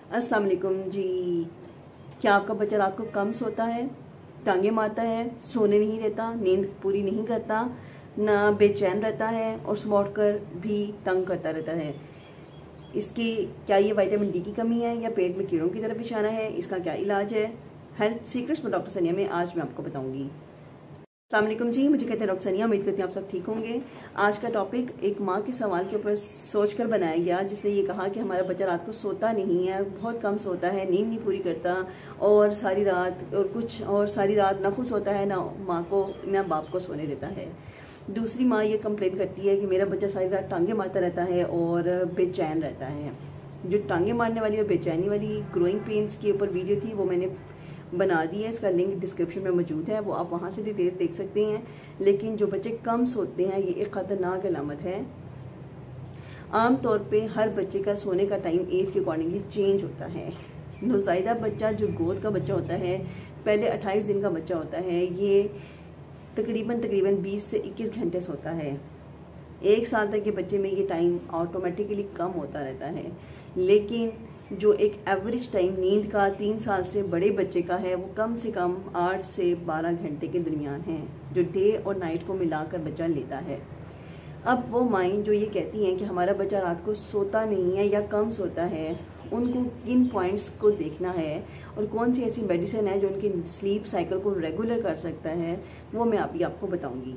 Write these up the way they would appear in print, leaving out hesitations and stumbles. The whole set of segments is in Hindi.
अस्सलाम वालेकुम जी। क्या आपका बच्चा रात को कम सोता है, टांगे मारता है, सोने नहीं देता, नींद पूरी नहीं करता, ना बेचैन रहता है और सुबह उठकर भी तंग करता रहता है? इसकी क्या ये विटामिन डी की कमी है या पेट में कीड़ों की तरफ इशारा है? इसका क्या इलाज है? हेल्थ सीक्रेट्स में डॉक्टर सनिया में आज मैं आपको बताऊंगी। अस्सलाम वालेकुम जी, मुझे कहते हैं डॉक्टर सनिया। उम्मीद करती हूँ आप सब ठीक होंगे। आज का टॉपिक एक माँ के सवाल के ऊपर सोचकर बनाया गया, जिसने ये कहा कि हमारा बच्चा रात को सोता नहीं है, बहुत कम सोता है, नींद नहीं पूरी करता और सारी रात ना खुद सोता है, ना माँ को ना बाप को सोने देता है। दूसरी माँ ये कंप्लेन करती है कि मेरा बच्चा सारी रात टांगे मारता रहता है और बेचैन रहता है। जो टांगे मारने वाली और बेचैनी वाली ग्रोइंग पेन्स के ऊपर वीडियो थी वो मैंने बना दी है, इसका लिंक डिस्क्रिप्शन में मौजूद है, वो आप वहाँ से डिटेल देख सकते हैं। लेकिन जो बच्चे कम सोते हैं ये एक ख़तरनाक अलामत है। आम तौर पे हर बच्चे का सोने का टाइम एज के अकॉर्डिंगली चेंज होता है। नौज़ायदा बच्चा जो गोद का बच्चा होता है, पहले 28 दिन का बच्चा होता है, ये तकरीबन 20 से 21 घंटे सोता है। 1 साल तक के बच्चे में ये टाइम ऑटोमेटिकली कम होता रहता है। लेकिन जो एक एवरेज टाइम नींद का 3 साल से बड़े बच्चे का है वो कम से कम 8 से 12 घंटे के दरमियान है, जो डे और नाइट को मिलाकर बच्चा लेता है। अब वो माइंड जो ये कहती हैं कि हमारा बच्चा रात को सोता नहीं है या कम सोता है, उनको किन पॉइंट्स को देखना है और कौन सी ऐसी मेडिसिन है जो उनकी स्लीप साइकिल को रेगुलर कर सकता है, वो मैं अभी आपको बताऊंगी।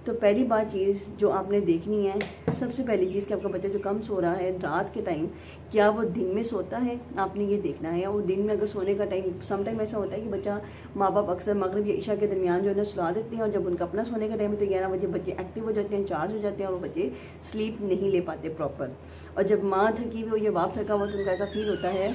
तो पहली बात चीज़ जो आपने देखनी है, सबसे पहली चीज़ कि आपका बच्चा जो कम सो रहा है रात के टाइम, क्या वो दिन में सोता है, आपने ये देखना है। और दिन में अगर सोने का टाइम, समटाइम ऐसा होता है कि बच्चा, माँ बाप अक्सर मगरिब या इशा के दरमियान जो है ना सुला देते हैं, और जब उनका अपना सोने का टाइम है तो 11 बजे बच्चे एक्टिव हो जाते हैं, चार्ज हो जाते हैं और वो बच्चे स्लीप नहीं ले पाते प्रॉपर। और जब माँ थकी हुई हो या बाप थका हुआ तो उनका ऐसा फील होता है,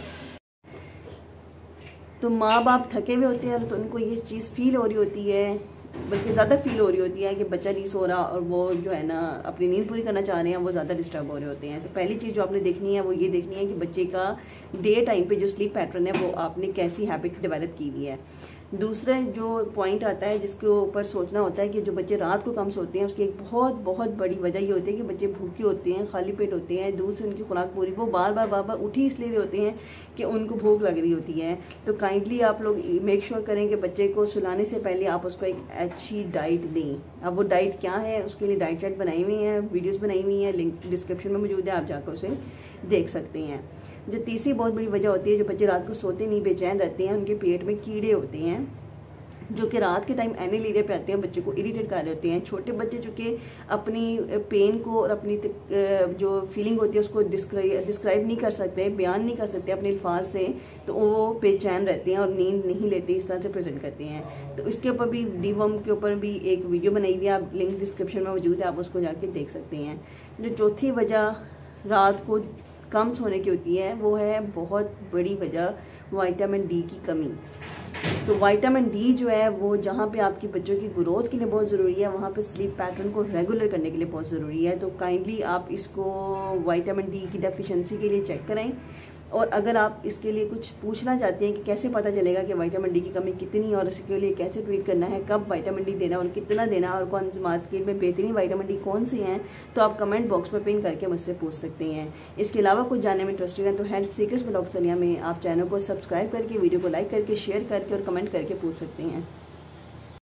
तो माँ बाप थके हुए होते हैं तो उनको ये चीज़ फील हो रही होती है, बल्कि ज़्यादा फील हो रही होती है कि बच्चा नहीं सो रहा और वो जो है ना अपनी नींद पूरी करना चाह रहे हैं, वो ज़्यादा डिस्टर्ब हो रहे होते हैं। तो पहली चीज़ जो आपने देखनी है वो ये देखनी है कि बच्चे का डे टाइम पे जो स्लीप पैटर्न है वो आपने कैसी हैबिट डेवलप की हुई है। दूसरा जो पॉइंट आता है जिसके ऊपर सोचना होता है कि जो बच्चे रात को कम सोते हैं उसकी एक बहुत बड़ी वजह ये होती है कि बच्चे भूखे होते हैं, खाली पेट होते हैं, दूध से उनकी खुराक पूरी, वो बार बार उठ ही इसलिए होते हैं कि उनको भूख लग रही होती है। तो काइंडली आप लोग मेक श्योर करें कि बच्चे को सुलाने से पहले आप उसको एक अच्छी डाइट दें। अब वो डाइट क्या है, उसके लिए डाइट चार्ट बनाई हुई है, वीडियोज़ बनाई हुई हैं, लिंक डिस्क्रिप्शन में मौजूद है, आप जाकर उसे देख सकते हैं। जो तीसरी बहुत बड़ी वजह होती है, जो बच्चे रात को सोते नहीं, बेचैन रहते हैं, उनके पेट में कीड़े होते हैं जो कि रात के टाइम एनीलिरिया पे आते हैं, बच्चे को इरिटेट कर रहे होते हैं। छोटे बच्चे जो कि अपनी पेन को और अपनी जो फीलिंग होती है उसको डिस्क्राइब नहीं कर सकते, बयान नहीं कर सकते अपने अल्फाज से, तो वो बेचैन रहते हैं और नींद नहीं लेते, इस तरह से प्रेजेंट करते हैं। तो इसके ऊपर भी, डीवर्म के ऊपर भी एक वीडियो बनाई हुई है, आप लिंक डिस्क्रिप्शन में मौजूद है, आप उसको जाके देख सकते हैं। जो चौथी वजह रात को कम सोने की होती है वो है बहुत बड़ी वजह विटामिन डी की कमी। तो विटामिन डी जो है वो जहाँ पे आपकी बच्चों की ग्रोथ के लिए बहुत ज़रूरी है, वहाँ पे स्लीप पैटर्न को रेगुलर करने के लिए बहुत ज़रूरी है। तो काइंडली आप इसको विटामिन डी की डेफिशिएंसी के लिए चेक कराएं। और अगर आप इसके लिए कुछ पूछना चाहते हैं कि कैसे पता चलेगा कि विटामिन डी की कमी कितनी और इसके लिए कैसे ट्रीट करना है, कब विटामिन डी देना और कितना देना, और कौन सी मार्केट में बेहतरीन विटामिन डी कौन सी हैं, तो आप कमेंट बॉक्स में पिन करके मुझसे पूछ सकते हैं। इसके अलावा कुछ जानने में इंटरेस्टेड है तो हेल्थ सीक्रेट्स में डॉक्टर सनिया में आप चैनल को सब्सक्राइब करके, वीडियो को लाइक करके, शेयर करके और कमेंट करके पूछ सकते हैं।